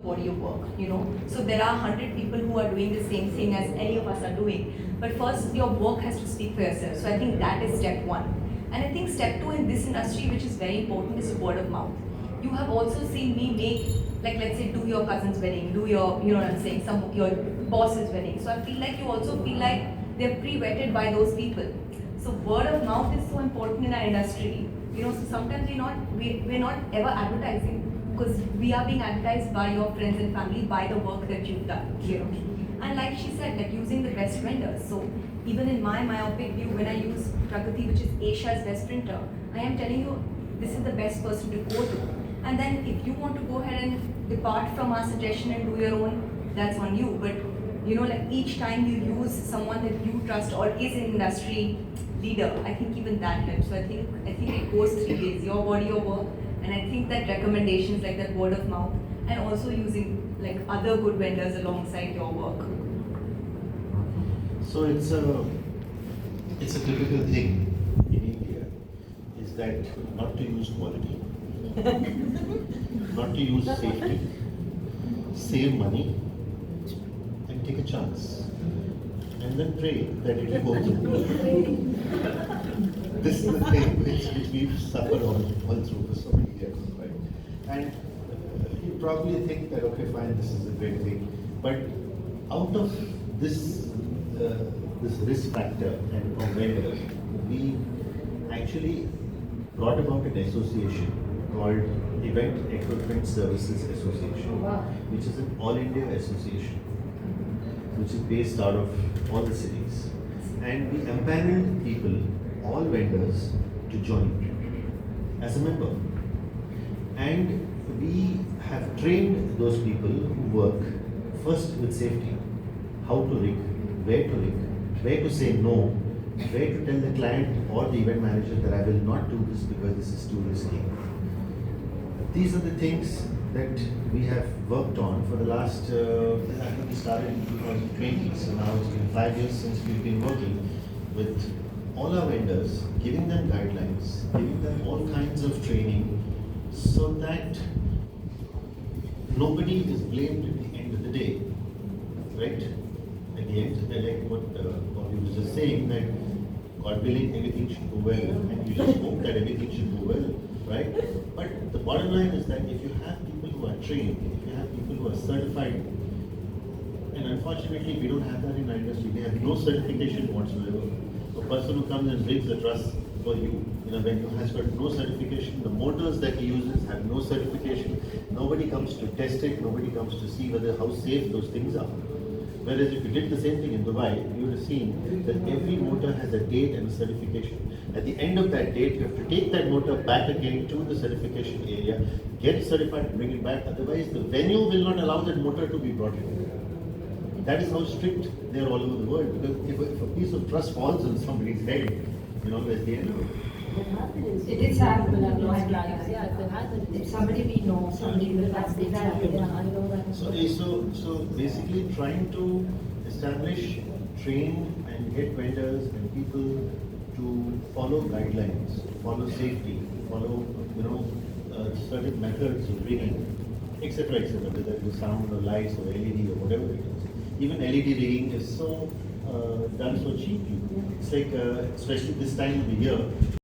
body of work, So there are 100 people who are doing the same thing as any of us are doing. But first, your work has to speak for yourself. So I think that is step one. And I think step two in this industry, which is very important, is word of mouth. You have also seen me make, like, let's say, do your cousin's wedding, do your, you know what I'm saying, your boss's wedding. So I feel like you also feel like they're pre-vetted by those people. So word of mouth is so important in our industry. So sometimes we're not ever advertising, because we are being advertised by your friends and family by the work that you've done. And like she said, like using the best vendors. So even in my myopic view, when I use Pragati, which is Asia's best printer, I am telling you this is the best person to go to. And then if you want to go ahead and depart from our suggestion and do your own, that's on you. But like each time you use someone that you trust or is an industry leader, I think even that helps. So I think it goes 3 ways: your body, your work, and I think that recommendations like that word of mouth, and also using like other good vendors alongside your work. So it's a typical thing in India, is that not to use quality, not to use safety, save money, and take a chance, and then pray that it will go through. This is the thing which we've suffered all through for so many years, right? And you probably think that, okay, fine, this is a great thing, but out of this risk factor and vendors, we actually brought about an association called Event Equipment Services Association, which is an all India association, which is based out of all the cities. And we empaneled people, all vendors, to join as a member. And we have trained those people who work first with safety, how to rig, where to say no, where to tell the client or the event manager that I will not do this because this is too risky. These are the things that we have worked on for the last, I think we started in 2020, so now it's been 5 years since we've been working with all our vendors, giving them guidelines, giving them all kinds of training, so that nobody is blamed at the end of the day, right? At the end, like what Bobby was just saying, that God willing, everything should go well, and you just hope that everything should go well, right? But the bottom line is that if you have people who are trained, if you have people who are certified, and unfortunately we don't have that in our industry, we have no certification whatsoever. A person who comes and brings the truss for you in a venue has got no certification. The motors that he uses have no certification. Nobody comes to test it. Nobody comes to see how safe those things are. Whereas if you did the same thing in Dubai, you would have seen that every motor has a date and a certification. At the end of that date, you have to take that motor back again to the certification area, get it certified, and bring it back. Otherwise, the venue will not allow that motor to be brought in. That is how strict they are all over the world. Because if a piece of truss falls on somebody's head, that's the end of it. It is happened. I've lost lives. Yeah, it happened. If somebody we know, somebody will have this happened. Yeah, I know that. So basically trying to establish, train and get vendors and people to follow guidelines, follow safety, follow certain methods of rigging, etc., whether it is sound or lights or LED or whatever it is. Even LED rigging is so done so cheaply. It's like, especially this time of the year,